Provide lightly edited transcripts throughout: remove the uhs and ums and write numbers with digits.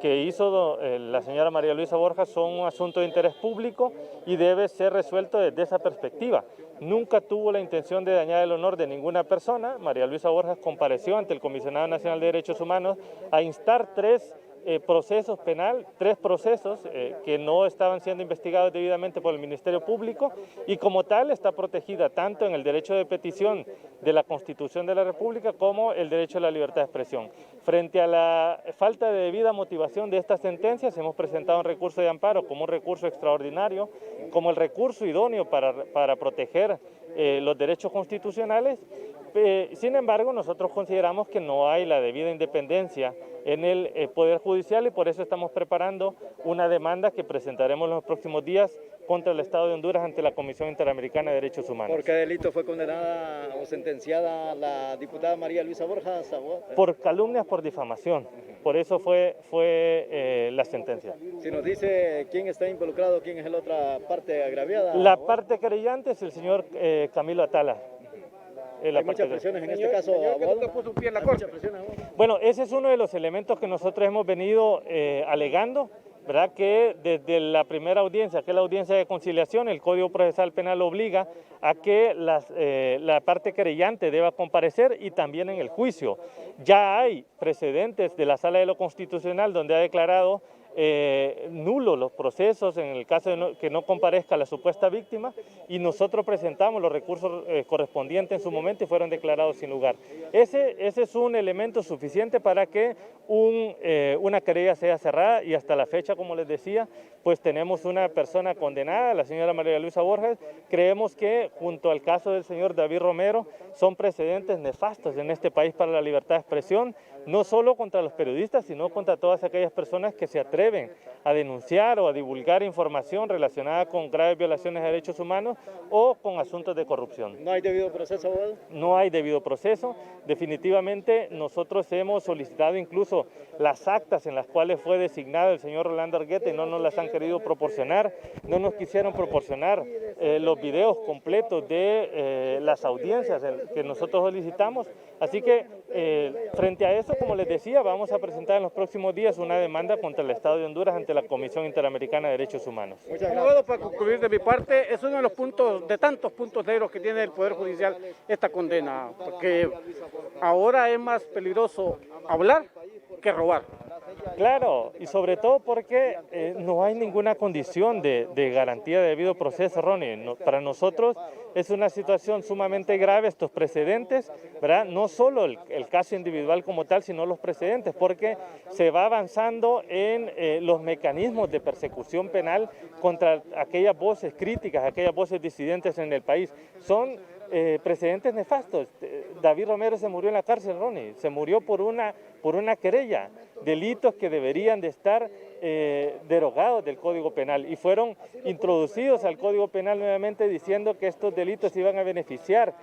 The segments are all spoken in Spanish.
que hizo la señora María Luisa Borjas son un asunto de interés público y debe ser resuelto desde esa perspectiva. Nunca tuvo la intención de dañar el honor de ninguna persona. María Luisa Borjas compareció ante el Comisionado Nacional de Derechos Humanos a instar tres procesos que no estaban siendo investigados debidamente por el Ministerio Público, y como tal está protegida tanto en el derecho de petición de la Constitución de la República como el derecho a la libertad de expresión. Frente a la falta de debida motivación de estas sentencias, hemos presentado un recurso de amparo como un recurso extraordinario, como el recurso idóneo para proteger los derechos constitucionales. Sin embargo, nosotros consideramos que no hay la debida independencia en el Poder Judicial y por eso estamos preparando una demanda que presentaremos en los próximos días contra el Estado de Honduras ante la Comisión Interamericana de Derechos Humanos. ¿Por qué delito fue condenada o sentenciada la diputada María Luisa Borjas? Por calumnias por difamación. Por eso fue la sentencia. Si nos dice quién está involucrado, quién es la otra parte agraviada. La parte querellante es el señor Camilo Atala. Hay muchas presiones en este caso, abogado. Puso un pie en la corte. Bueno, ese es uno de los elementos que nosotros hemos venido alegando, ¿verdad? Que desde la primera audiencia, que es la audiencia de conciliación, el Código Procesal Penal obliga a que la parte querellante deba comparecer y también en el juicio. Ya hay precedentes de la Sala de lo Constitucional donde ha declarado nulos los procesos en el caso de que no comparezca la supuesta víctima, y nosotros presentamos los recursos correspondientes en su momento y fueron declarados sin lugar. Ese es un elemento suficiente para que una querella sea cerrada, y hasta la fecha, como les decía, pues tenemos una persona condenada, la señora María Luisa Borjas. Creemos que junto al caso del señor David Romero son precedentes nefastos en este país para la libertad de expresión, no solo contra los periodistas, sino contra todas aquellas personas que se atreven a denunciar o a divulgar información relacionada con graves violaciones de derechos humanos o con asuntos de corrupción. ¿No hay debido proceso, abogado? No hay debido proceso. Definitivamente nosotros hemos solicitado incluso las actas en las cuales fue designado el señor Rolando Argueta y no nos las han querido proporcionar, no nos quisieron proporcionar los videos completos de las audiencias que nosotros solicitamos. Así que frente a eso, como les decía, vamos a presentar en los próximos días una demanda contra el Estado de Honduras ante la Comisión Interamericana de Derechos Humanos. Abogado, para concluir de mi parte, es uno de los puntos, de tantos puntos negros que tiene el Poder Judicial esta condena, porque ahora es más peligroso hablar que robar. Claro, y sobre todo porque no hay ninguna condición de garantía de debido proceso, Ronnie. Para nosotros es una situación sumamente grave estos precedentes, ¿verdad? No solo el caso individual como tal, sino los precedentes, porque se va avanzando en los mecanismos de persecución penal contra aquellas voces críticas, aquellas voces disidentes en el país. Son precedentes nefastos. David Romero se murió en la cárcel, Ronnie, se murió por una querella, delitos que deberían de estar derogados del Código Penal y fueron introducidos al Código Penal nuevamente diciendo que estos delitos iban a beneficiar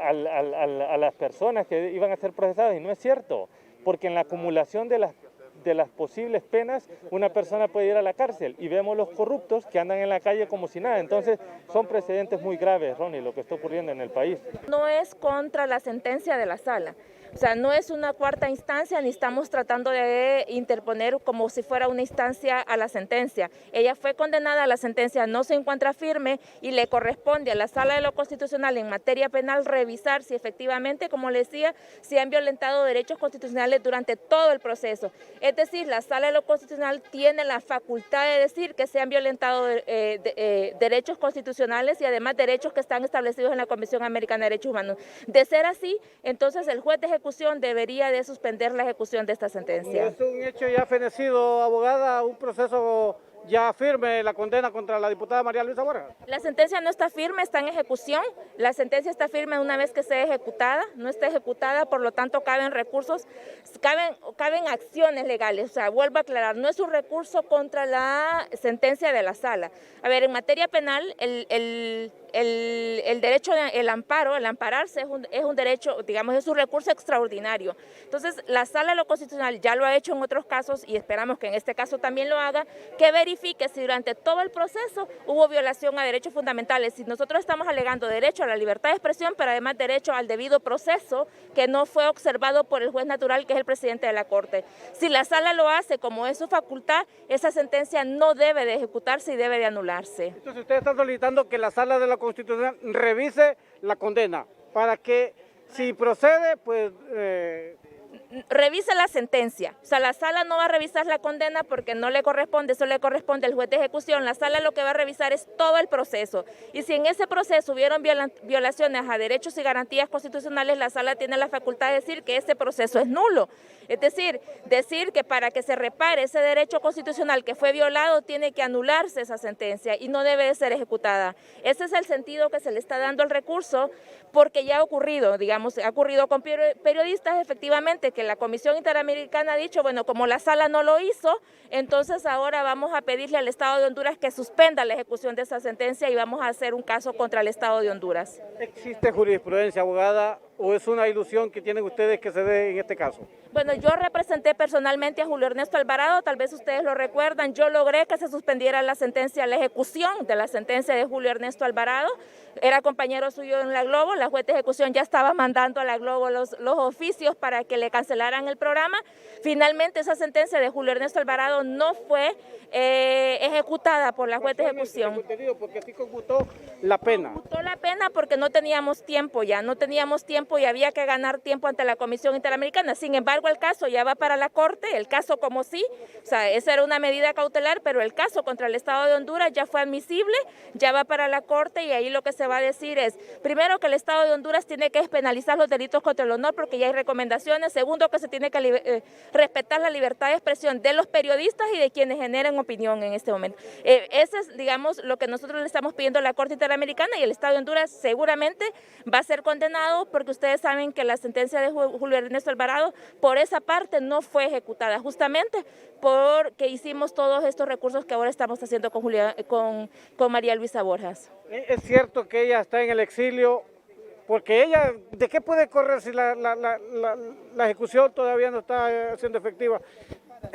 a las personas que iban a ser procesadas, y no es cierto, porque en la acumulación de las posibles penas, una persona puede ir a la cárcel, y vemos los corruptos que andan en la calle como si nada. Entonces son precedentes muy graves, Ronnie, lo que está ocurriendo en el país. No es contra la sentencia de la sala. O sea, no es una cuarta instancia, ni estamos tratando de interponer como si fuera una instancia a la sentencia. Ella fue condenada, la sentencia no se encuentra firme y le corresponde a la Sala de lo Constitucional en materia penal revisar si efectivamente, como le decía, se han violentado derechos constitucionales durante todo el proceso. Es decir, la Sala de lo Constitucional tiene la facultad de decir que se han violentado derechos constitucionales y además derechos que están establecidos en la Comisión Americana de Derechos Humanos. De ser así, entonces el juez de ejecución debería de suspender la ejecución de esta sentencia. Es un hecho ya fenecido, abogada, un proceso ya firme, la condena contra la diputada María Luisa Borjas. La sentencia no está firme, está en ejecución. La sentencia está firme una vez que sea ejecutada, no está ejecutada, por lo tanto caben recursos, caben acciones legales. O sea, vuelvo a aclarar, no es un recurso contra la sentencia de la sala. A ver, en materia penal, el el derecho, el amparo, el ampararse es un derecho, digamos, es un recurso extraordinario. Entonces, la Sala de lo Constitucional ya lo ha hecho en otros casos y esperamos que en este caso también lo haga, que verifique si durante todo el proceso hubo violación a derechos fundamentales. Si nosotros estamos alegando derecho a la libertad de expresión, pero además derecho al debido proceso que no fue observado por el juez natural, que es el presidente de la Corte. Si la Sala lo hace como es su facultad, esa sentencia no debe de ejecutarse y debe de anularse. Entonces ustedes están solicitando que la Sala de la Constitución revise la condena para que si procede, pues... Revise la sentencia. O sea, la Sala no va a revisar la condena porque no le corresponde, eso le corresponde al juez de ejecución. La Sala lo que va a revisar es todo el proceso. Y si en ese proceso hubieron violaciones a derechos y garantías constitucionales, la Sala tiene la facultad de decir que ese proceso es nulo. Es decir que para que se repare ese derecho constitucional que fue violado, tiene que anularse esa sentencia y no debe de ser ejecutada. Ese es el sentido que se le está dando al recurso, porque ya ha ocurrido, digamos, ha ocurrido con periodistas, efectivamente, que la Comisión Interamericana ha dicho, bueno, como la Sala no lo hizo, entonces ahora vamos a pedirle al Estado de Honduras que suspenda la ejecución de esa sentencia y vamos a hacer un caso contra el Estado de Honduras. ¿Existe jurisprudencia, abogada, o es una ilusión que tienen ustedes que se dé en este caso? Bueno, yo representé personalmente a Julio Ernesto Alvarado, tal vez ustedes lo recuerdan, yo logré que se suspendiera la sentencia, la ejecución de la sentencia de Julio Ernesto Alvarado, era compañero suyo en la Globo, la juez de ejecución ya estaba mandando a la Globo los oficios para que le cancelaran el programa. Finalmente esa sentencia de Julio Ernesto Alvarado no fue ejecutada por la juez de ejecución. Porque sí computó la pena. Computó la pena porque no teníamos tiempo ya, y había que ganar tiempo ante la Comisión Interamericana. Sin embargo, el caso ya va para la Corte, el caso como sí, o sea, esa era una medida cautelar, pero el caso contra el Estado de Honduras ya fue admisible, ya va para la Corte y ahí lo que se va a decir es, primero, que el Estado de Honduras tiene que despenalizar los delitos contra el honor porque ya hay recomendaciones, segundo, que se tiene que respetar la libertad de expresión de los periodistas y de quienes generen opinión en este momento. Ese es, digamos, lo que nosotros le estamos pidiendo a la Corte Interamericana y el Estado de Honduras seguramente va a ser condenado porque ustedes saben que la sentencia de Julio Ernesto Alvarado por esa parte no fue ejecutada, justamente porque hicimos todos estos recursos que ahora estamos haciendo con María Luisa Borjas. Es cierto que ella está en el exilio, porque ella, ¿de qué puede correr si la ejecución todavía no está siendo efectiva?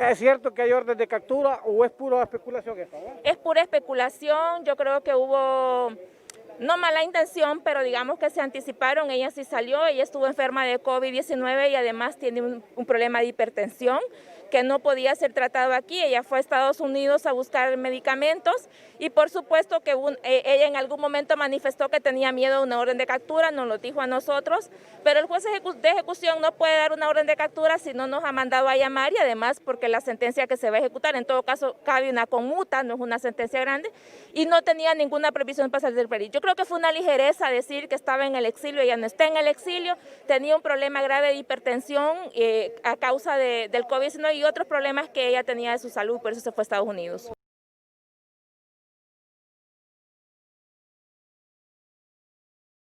¿Es cierto que hay orden de captura o es pura especulación esta, ¿no? Es pura especulación, yo creo que hubo... no mala intención, pero digamos que se anticiparon, ella sí salió, ella estuvo enferma de COVID-19 y además tiene un problema de hipertensión que no podía ser tratado aquí, ella fue a Estados Unidos a buscar medicamentos y por supuesto que ella en algún momento manifestó que tenía miedo a una orden de captura, nos lo dijo a nosotros, pero el juez de ejecución no puede dar una orden de captura si no nos ha mandado a llamar y además porque la sentencia que se va a ejecutar, en todo caso cabe una conmuta, no es una sentencia grande y no tenía ninguna previsión para salir del país. Yo creo que fue una ligereza decir que estaba en el exilio, ella no está en el exilio, tenía un problema grave de hipertensión a causa del COVID-19 y otros problemas que ella tenía de su salud, por eso se fue a Estados Unidos.